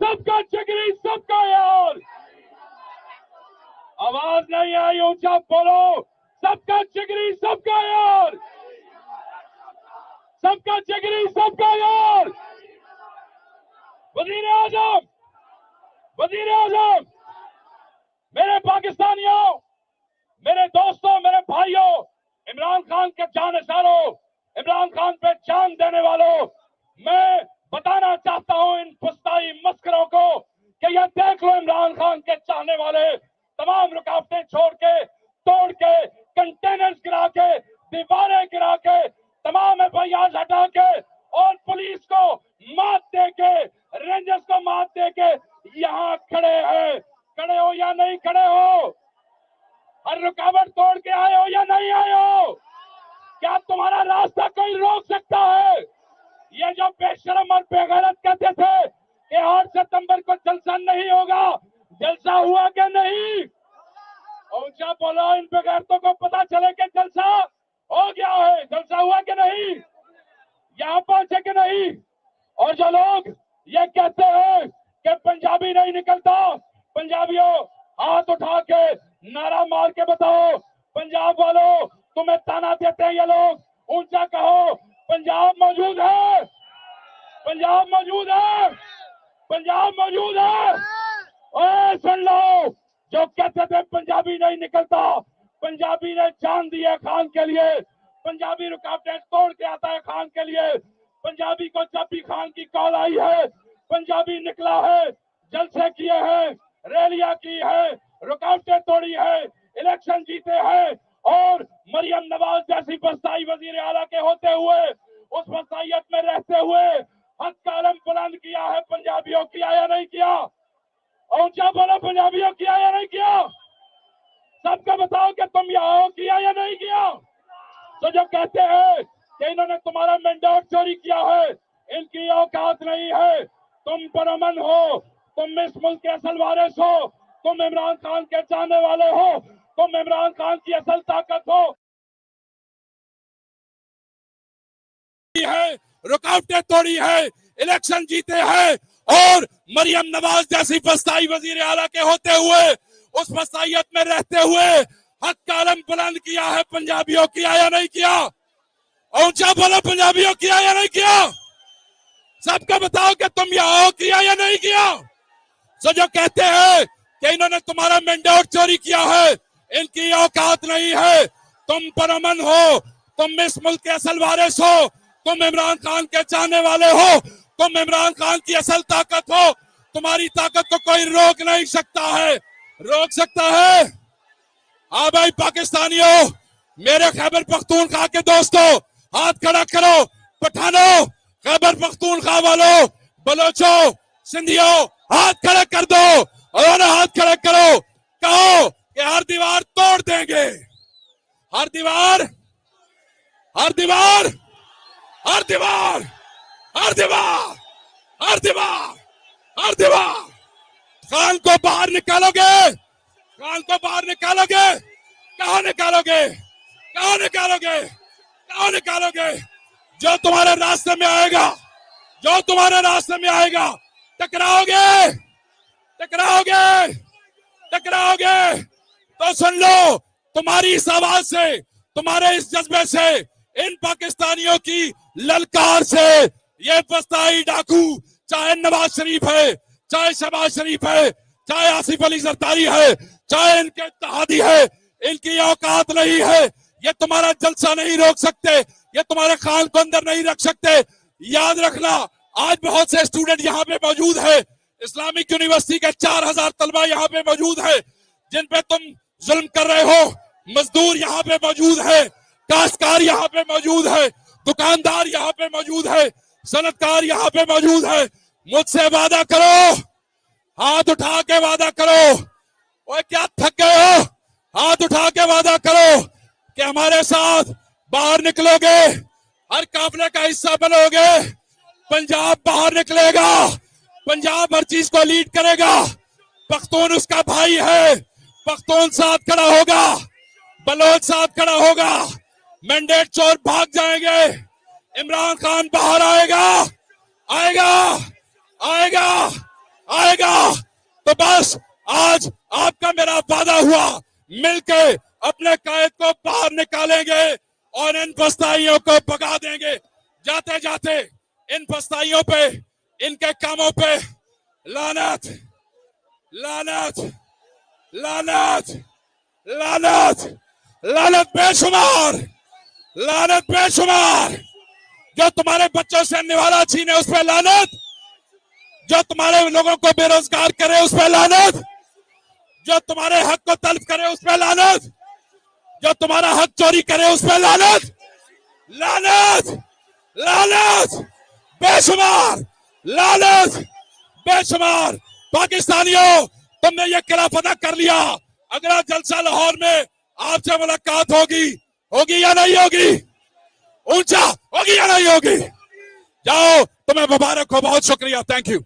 सबका जिगरी, सबका यार। आवाज नहीं आई, ऊंचा बोलो। सबका जिगरी, सबका यार। सबका जिगरी, सबका यार। वजीर आजम, वजीर आजम, मेरे पाकिस्तानियों, मेरे दोस्तों, मेरे भाइयों, इमरान खान के जानसारों, इमरान खान पे जान देने वालों, मैं बताना चाहता हूं इन फुस्ताई मस्करों को कि यह देख लो, इमरान खान के चाहने वाले तमाम रुकावटें छोड़ के, तोड़ के, कंटेनर्स गिरा के, दीवारें गिरा के, तमाम एफआईआर हटा के और पुलिस को मात दे के, रेंजर्स को मात दे के यहाँ खड़े हैं। खड़े हो या नहीं खड़े हो? हर रुकावट तोड़ के आए हो या नहीं आए हो? क्या तुम्हारा रास्ता कोई रोक सकता है? ये जो बेशरम और बेगैरत कहते थे कि 8 सितंबर को जलसा नहीं होगा, जलसा हुआ क्या नहीं? ऊंचा बोलो, इन बेगैरतों को पता चले कि जलसा हो गया है। जलसा हुआ कि नहीं? यहाँ पहुंचे कि नहीं? और जो लोग ये कहते हैं कि पंजाबी नहीं निकलता, पंजाबियों हाथ उठा के नारा मार के बताओ, पंजाब वालों तुम्हें ताना देते हैं ये लोग, ऊंचा कहो पंजाब मौजूद है, पंजाब मौजूद है, पंजाब मौजूद है। ओए सुन लो, जो कहते थे पंजाबी नहीं निकलता, पंजाबी ने जान दी है खान के लिए, पंजाबी रुकावटें तोड़ के आता है खान के लिए। पंजाबी को जब भी खान की कॉल आई है, पंजाबी निकला है, जलसे किए हैं, रैलियां की है, रुकावटें तोड़ी है, इलेक्शन जीते हैं और मरियम नवाज जैसी बस्ताई वजीर आला के होते हुए, उस बस्ताइत में रहते हुए हक का अलम बुलंद किया है। पंजाबियों किया या नहीं किया? ऊंचा बोलो, पंजाबियों किया या नहीं किया? सबका बताओ कि तुम यहाँ किया या नहीं किया? तो जो कहते हैं कि इन्होंने तुम्हारा मैंडेट चोरी किया है, इनकी औकात नहीं है। तुम परअमन हो, तुम इस मुल्क के असल वारिस हो, तुम इमरान खान के चाहने वाले हो, तुम इमरान खान की असल ताकत हो। है, रुकावटें तोड़ी है, इलेक्शन जीते हैं और मरियम नवाज जैसी बस्ताई वजीर आला के होते हुए, उस बस्ताइत में रहते हुए हक का अलम बुलंद किया है। पंजाबियों किया या नहीं किया? ऊंचा बोलो, पंजाबियों किया या नहीं किया? सबका बताओ कि तुम यहाँ किया या नहीं किया? तो जो कहते हैं कि इन्होंने तुम्हारा मैंडेट चोरी किया है, इनकी औकात नहीं है। तुम परअमन हो, तुम इस मुल्क के असल वारिस हो, तुम इमरान खान के चाहने वाले हो, तुम इमरान खान की असल ताकत हो। तुम्हारी ताकत को कोई रोक नहीं सकता है। रोक सकता है? हाँ भाई पाकिस्तानियों, मेरे खैबर पख्तूनख्वा के दोस्तों, हाथ खड़ा करो। पठानों, खैबर पख्तूनख्वा वालों, बलोचों, सिंधियों, हाथ खड़ा कर दो और हाथ खड़ा करो। कहो कि हर दीवार तोड़ देंगे, हर दीवार, हर दीवार, हर दीवार, हर दीवार, हर दीवार, हर दीवार। खान को बाहर निकालोगे? खान को बाहर निकालोगे? कहाँ निकालोगे? कहाँ निकालोगे? कहाँ निकालोगे? जो तुम्हारे रास्ते में आएगा, जो तुम्हारे रास्ते में आएगा, टकराओगे, टकराओगे, टकराओगे। तो सुन लो, तुम्हारी इस आवाज से, तुम्हारे इस जज्बे से, इन पाकिस्तानियों की ललकार से ये बस्ताई डाकू, चाहे नवाज शरीफ है, चाहे शहबाज शरीफ है, चाहे आसिफ अली जरदारी है, चाहे इनके इत्तेहादी है, इनकी औकात नहीं है। ये तुम्हारा जलसा नहीं रोक सकते, ये तुम्हारे खान को अंदर नहीं रख सकते। याद रखना, आज बहुत से स्टूडेंट यहाँ पे मौजूद है, इस्लामिक यूनिवर्सिटी के 4000 तलबा यहाँ पे मौजूद है, जिन पे तुम जुल्म कर रहे हो। मजदूर यहाँ पे मौजूद है, काश्तकार यहाँ पे मौजूद है, दुकानदार यहाँ पे मौजूद है, सनतकार यहाँ पे मौजूद है। मुझसे वादा करो, हाथ उठा के वादा करो। ओए क्या थक गए हो? हाथ उठा के वादा करो कि हमारे साथ बाहर निकलोगे, हर काफले का हिस्सा बनोगे। पंजाब बाहर निकलेगा, पंजाब हर चीज को लीड करेगा। पख्तून उसका भाई है, पख्तून साथ खड़ा होगा, बलोच साथ खड़ा होगा। मैंडेट चोर भाग जाएंगे, इमरान खान बाहर आएगा, आएगा, आएगा, आएगा तो बस आज आपका मेरा वादा हुआ, मिलके अपने कायद को बाहर निकालेंगे और इन फस्ताइयों को भगा देंगे। जाते जाते इन फस्ताइयों पे, इनके कामों पे लानत, लानत, लानत, लानत, लानत बेशुमार, लानत बेशुमार। जो तुम्हारे बच्चों से निवाला छीने उस पर लानत, जो तुम्हारे लोगों को बेरोजगार करे उस पर लानत, जो तुम्हारे हक को तलब करे उस पर लानत, जो तुम्हारा हक चोरी करे उस पर लानत, लानत, लानत बेशुमार, लानत बेशुमार। पाकिस्तानियों, तुमने ये किला फतह कर लिया। अगला जलसा लाहौर में आपसे मुलाकात होगी, होगी या नहीं होगी? ऊंचा होगी या नहीं होगी? जाओ, तुम्हें मुबारक हो, बहुत शुक्रिया, थैंक यू।